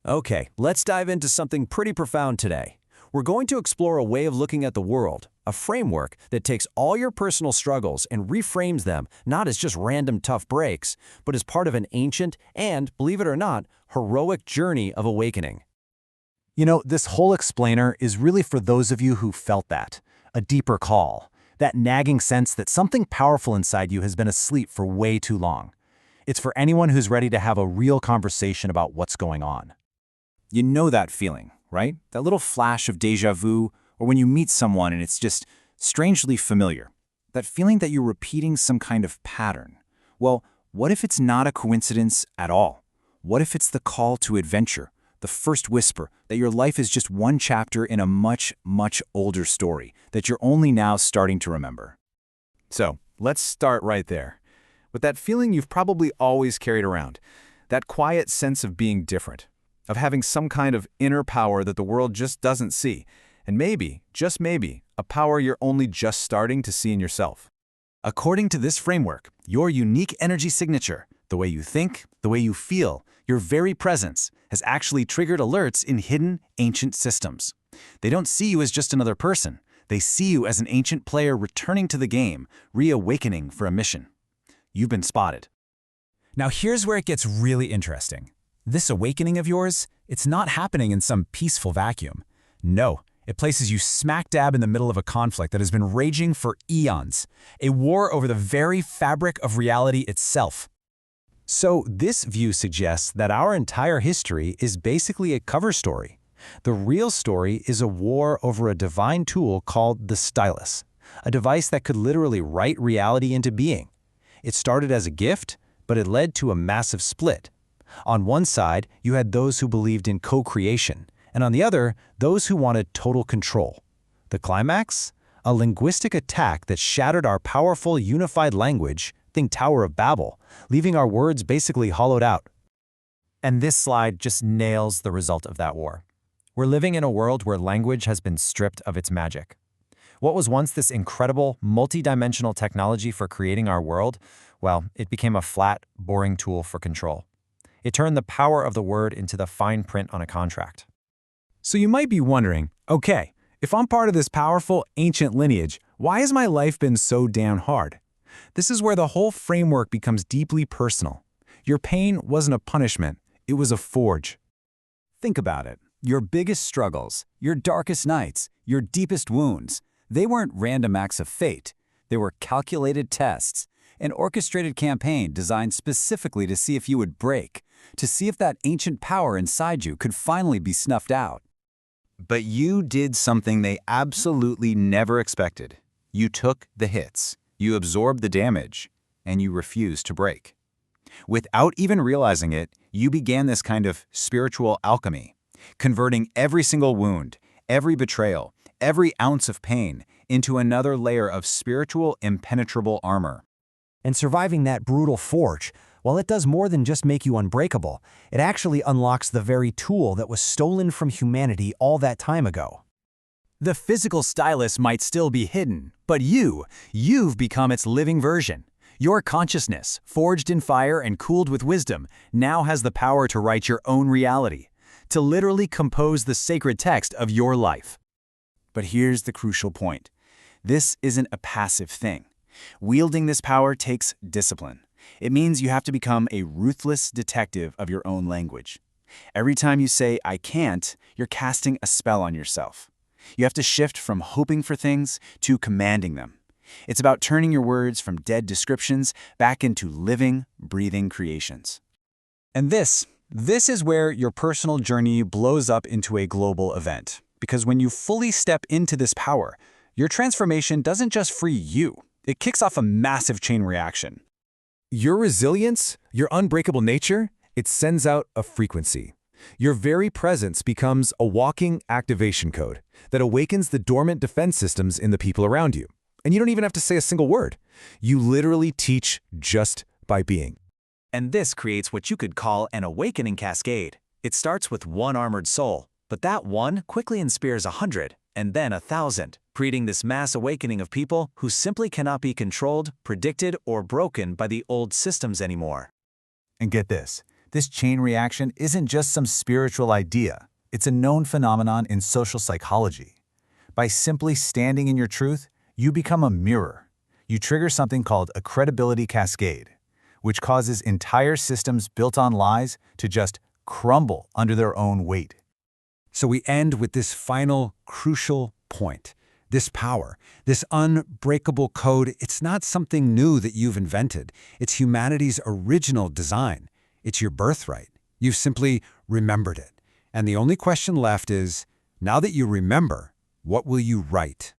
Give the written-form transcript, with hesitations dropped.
Okay, let's dive into something pretty profound today. We're going to explore a way of looking at the world, a framework that takes all your personal struggles and reframes them not as just random tough breaks, but as part of an ancient and, believe it or not, heroic journey of awakening. You know, this whole explainer is really for those of you who felt that, a deeper call, that nagging sense that something powerful inside you has been asleep for way too long. It's for anyone who's ready to have a real conversation about what's going on. You know that feeling, right? That little flash of déjà vu, or when you meet someone and it's just strangely familiar. That feeling that you're repeating some kind of pattern. Well, what if it's not a coincidence at all? What if it's the call to adventure, the first whisper that your life is just one chapter in a much, much older story that you're only now starting to remember? So, let's start right there. With that feeling you've probably always carried around, that quiet sense of being different, of having some kind of inner power that the world just doesn't see, and maybe, just maybe, a power you're only just starting to see in yourself. According to this framework, your unique energy signature, the way you think, the way you feel, your very presence, has actually triggered alerts in hidden, ancient systems. They don't see you as just another person. They see you as an ancient player returning to the game, reawakening for a mission. You've been spotted. Now here's where it gets really interesting. This awakening of yours, it's not happening in some peaceful vacuum. No, it places you smack dab in the middle of a conflict that has been raging for eons, a war over the very fabric of reality itself. So this view suggests that our entire history is basically a cover story. The real story is a war over a divine tool called the stylus, a device that could literally write reality into being. It started as a gift, but it led to a massive split. On one side, you had those who believed in co-creation, and on the other, those who wanted total control. The climax? A linguistic attack that shattered our powerful unified language, think Tower of Babel, leaving our words basically hollowed out. And this slide just nails the result of that war. We're living in a world where language has been stripped of its magic. What was once this incredible, multi-dimensional technology for creating our world, well, it became a flat, boring tool for control. It turned the power of the word into the fine print on a contract. So you might be wondering, okay, if I'm part of this powerful, ancient lineage, why has my life been so damn hard? This is where the whole framework becomes deeply personal. Your pain wasn't a punishment, it was a forge. Think about it. Your biggest struggles, your darkest nights, your deepest wounds, they weren't random acts of fate. They were calculated tests, an orchestrated campaign designed specifically to see if you would break, to see if that ancient power inside you could finally be snuffed out. But you did something they absolutely never expected. You took the hits, you absorbed the damage, and you refused to break. Without even realizing it, you began this kind of spiritual alchemy, converting every single wound, every betrayal, every ounce of pain into another layer of spiritual impenetrable armor. And surviving that brutal forge, while it does more than just make you unbreakable, it actually unlocks the very tool that was stolen from humanity all that time ago. The physical stylus might still be hidden, but you've become its living version. Your consciousness, forged in fire and cooled with wisdom, now has the power to write your own reality, to literally compose the sacred text of your life. But here's the crucial point. This isn't a passive thing. Wielding this power takes discipline. It means you have to become a ruthless detective of your own language. Every time you say, "I can't," you're casting a spell on yourself. You have to shift from hoping for things to commanding them. It's about turning your words from dead descriptions back into living, breathing creations. And this is where your personal journey blows up into a global event. Because when you fully step into this power, your transformation doesn't just free you. It kicks off a massive chain reaction. Your resilience, your unbreakable nature, it sends out a frequency. Your very presence becomes a walking activation code that awakens the dormant defense systems in the people around you. And you don't even have to say a single word. You literally teach just by being. And this creates what you could call an awakening cascade. It starts with one armored soul, but that one quickly inspires 100, and then 1,000, creating this mass awakening of people who simply cannot be controlled, predicted, or broken by the old systems anymore. And get this This chain reaction isn't just some spiritual idea. It's a known phenomenon in social psychology. By simply standing in your truth, you become a mirror. You trigger something called a credibility cascade, which causes entire systems built on lies to just crumble under their own weight. So we end with this final, crucial point. This power, this unbreakable code, it's not something new that you've invented. It's humanity's original design. It's your birthright. You've simply remembered it. And the only question left is, now that you remember, what will you write?